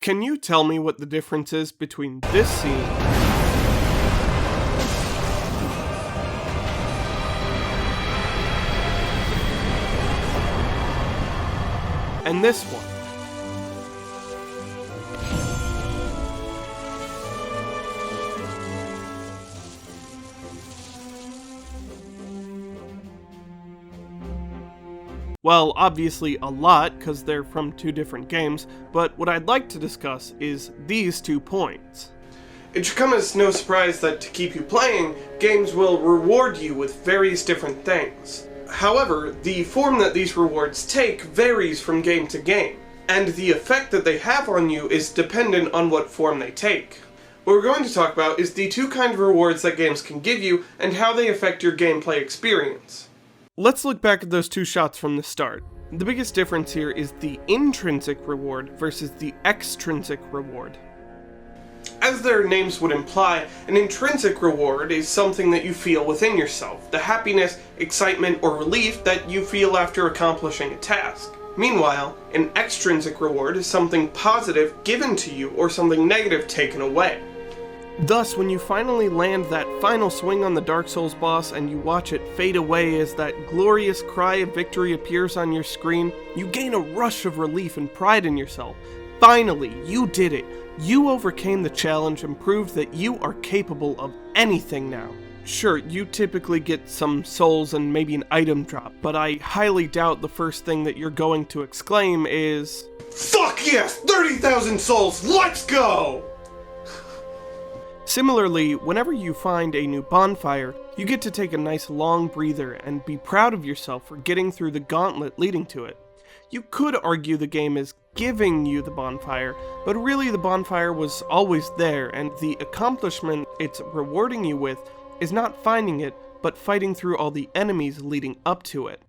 Can you tell me what the difference is between this scene and this one? Well, obviously a lot, because they're from two different games, but what I'd like to discuss is these 2 points. It should come as no surprise that to keep you playing, games will reward you with various different things. However, the form that these rewards take varies from game to game, and the effect that they have on you is dependent on what form they take. What we're going to talk about is the 2 kinds of rewards that games can give you, and how they affect your gameplay experience. Let's look back at those 2 shots from the start. The biggest difference here is the intrinsic reward versus the extrinsic reward. As their names would imply, an intrinsic reward is something that you feel within yourself, the happiness, excitement, or relief that you feel after accomplishing a task. Meanwhile, an extrinsic reward is something positive given to you or something negative taken away. Thus, when you finally land that final swing on the Dark Souls boss and you watch it fade away as that glorious cry of victory appears on your screen, you gain a rush of relief and pride in yourself. Finally, you did it. You overcame the challenge and proved that you are capable of anything now. Sure, you typically get some souls and maybe an item drop, but I highly doubt the first thing that you're going to exclaim is, "Fuck yes! 30,000 souls! Let's go!" Similarly, whenever you find a new bonfire, you get to take a nice long breather and be proud of yourself for getting through the gauntlet leading to it. You could argue the game is giving you the bonfire, but really the bonfire was always there, and the accomplishment it's rewarding you with is not finding it, but fighting through all the enemies leading up to it.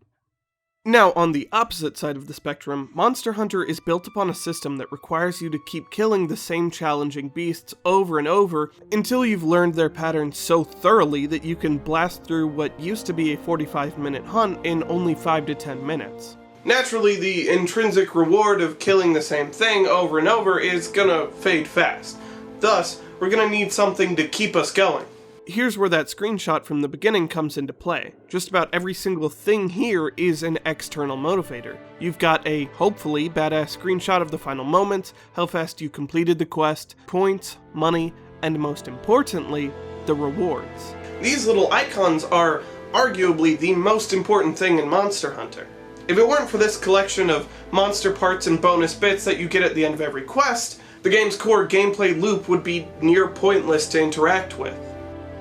Now, on the opposite side of the spectrum, Monster Hunter is built upon a system that requires you to keep killing the same challenging beasts over and over until you've learned their patterns so thoroughly that you can blast through what used to be a 45-minute hunt in only 5 to 10 minutes. Naturally, the intrinsic reward of killing the same thing over and over is gonna fade fast. Thus, we're gonna need something to keep us going. Here's where that screenshot from the beginning comes into play. Just about every single thing here is an external motivator. You've got a, hopefully, badass screenshot of the final moments, how fast you completed the quest, points, money, and most importantly, the rewards. These little icons are arguably the most important thing in Monster Hunter. If it weren't for this collection of monster parts and bonus bits that you get at the end of every quest, the game's core gameplay loop would be near pointless to interact with.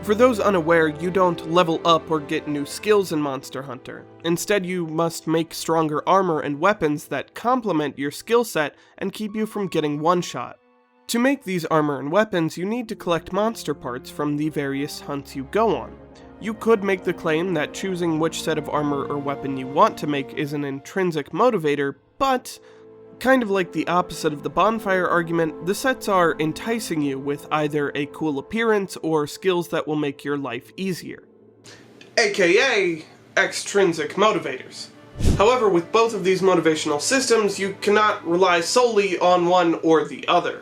For those unaware, you don't level up or get new skills in Monster Hunter. Instead, you must make stronger armor and weapons that complement your skill set and keep you from getting one-shot. To make these armor and weapons, you need to collect monster parts from the various hunts you go on. You could make the claim that choosing which set of armor or weapon you want to make is an intrinsic motivator, but kind of like the opposite of the bonfire argument, the sets are enticing you with either a cool appearance or skills that will make your life easier. AKA extrinsic motivators. However, with both of these motivational systems, you cannot rely solely on one or the other.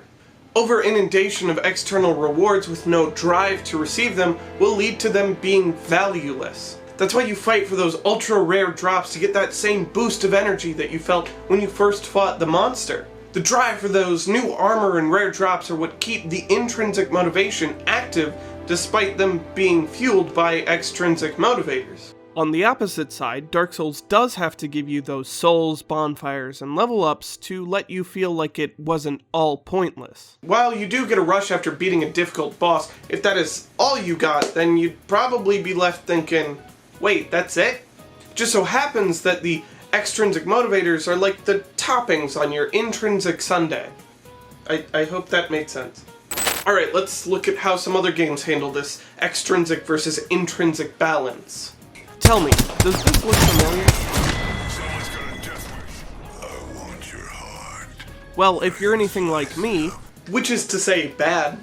Over-inundation of external rewards with no drive to receive them will lead to them being valueless. That's why you fight for those ultra-rare drops to get that same boost of energy that you felt when you first fought the monster. The drive for those new armor and rare drops are what keep the intrinsic motivation active despite them being fueled by extrinsic motivators. On the opposite side, Dark Souls does have to give you those souls, bonfires, and level ups to let you feel like it wasn't all pointless. While you do get a rush after beating a difficult boss, if that is all you got, then you'd probably be left thinking, wait, that's it? Just so happens that the extrinsic motivators are like the toppings on your intrinsic sundae. I hope that made sense. Alright, let's look at how some other games handle this extrinsic versus intrinsic balance. Tell me, does this look familiar? Someone's got a death wish. I want your heart. Well, if you're anything like me, which is to say bad,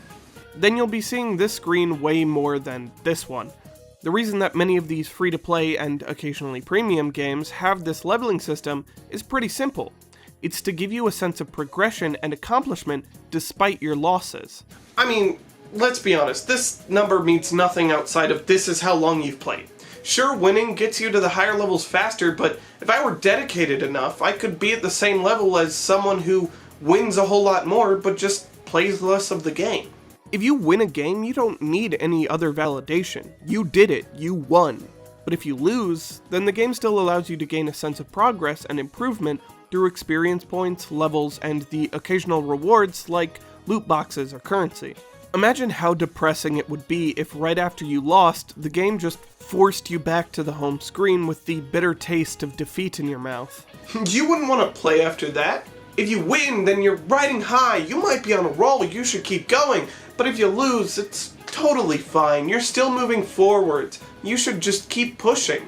then you'll be seeing this screen way more than this one. The reason that many of these free-to-play and occasionally premium games have this leveling system is pretty simple. It's to give you a sense of progression and accomplishment despite your losses. I mean, let's be honest, this number means nothing outside of this is how long you've played. Sure, winning gets you to the higher levels faster, but if I were dedicated enough, I could be at the same level as someone who wins a whole lot more, but just plays less of the game. If you win a game, you don't need any other validation. You did it, you won. But if you lose, then the game still allows you to gain a sense of progress and improvement through experience points, levels, and the occasional rewards like loot boxes or currency. Imagine how depressing it would be if right after you lost, the game just forced you back to the home screen with the bitter taste of defeat in your mouth. You wouldn't want to play after that. If you win, then you're riding high, you might be on a roll, you should keep going. But if you lose, it's totally fine, you're still moving forwards. You should just keep pushing.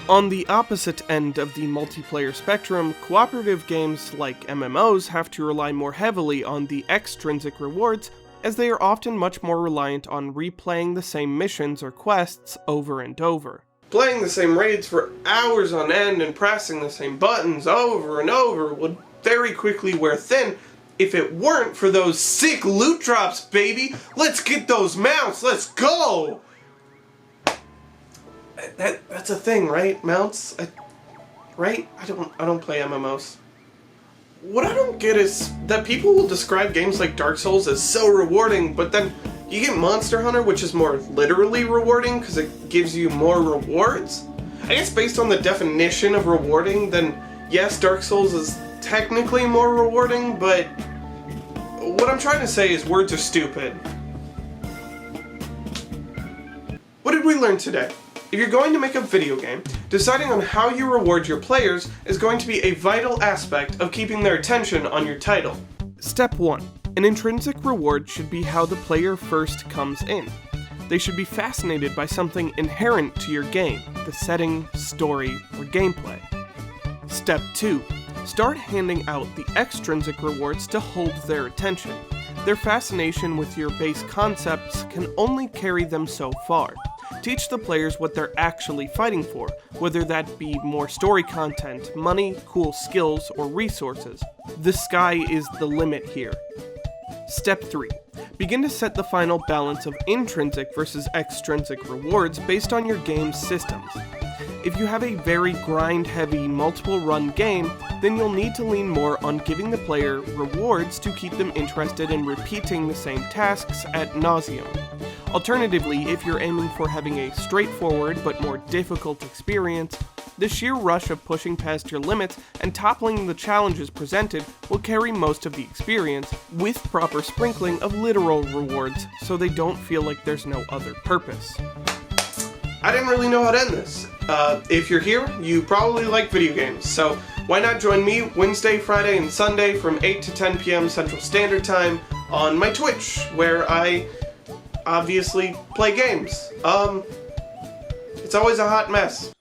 On the opposite end of the multiplayer spectrum, cooperative games like MMOs have to rely more heavily on the extrinsic rewards, as they are often much more reliant on replaying the same missions or quests over and over. Playing the same raids for hours on end and pressing the same buttons over and over would very quickly wear thin if it weren't for those sick loot drops, baby! Let's get those mounts, let's go! That's a thing, right? Mounts? Right? I don't play MMOs. What I don't get is that people will describe games like Dark Souls as so rewarding, but then you get Monster Hunter, which is more literally rewarding because it gives you more rewards. I guess based on the definition of rewarding, then yes, Dark Souls is technically more rewarding, but what I'm trying to say is words are stupid. What did we learn today? If you're going to make a video game, deciding on how you reward your players is going to be a vital aspect of keeping their attention on your title. Step 1. An intrinsic reward should be how the player first comes in. They should be fascinated by something inherent to your game, the setting, story, or gameplay. Step 2. Start handing out the extrinsic rewards to hold their attention. Their fascination with your base concepts can only carry them so far. Teach the players what they're actually fighting for, whether that be more story content, money, cool skills, or resources. The sky is the limit here. Step 3. Begin to set the final balance of intrinsic versus extrinsic rewards based on your game's systems. If you have a very grind-heavy, multiple-run game, then you'll need to lean more on giving the player rewards to keep them interested in repeating the same tasks ad nauseum. Alternatively, if you're aiming for having a straightforward but more difficult experience, the sheer rush of pushing past your limits and toppling the challenges presented will carry most of the experience, with proper sprinkling of literal rewards so they don't feel like there's no other purpose. I didn't really know how to end this. If you're here, you probably like video games, so why not join me Wednesday, Friday, and Sunday from 8 to 10 p.m. Central Standard Time on my Twitch, where I obviously play games. It's always a hot mess.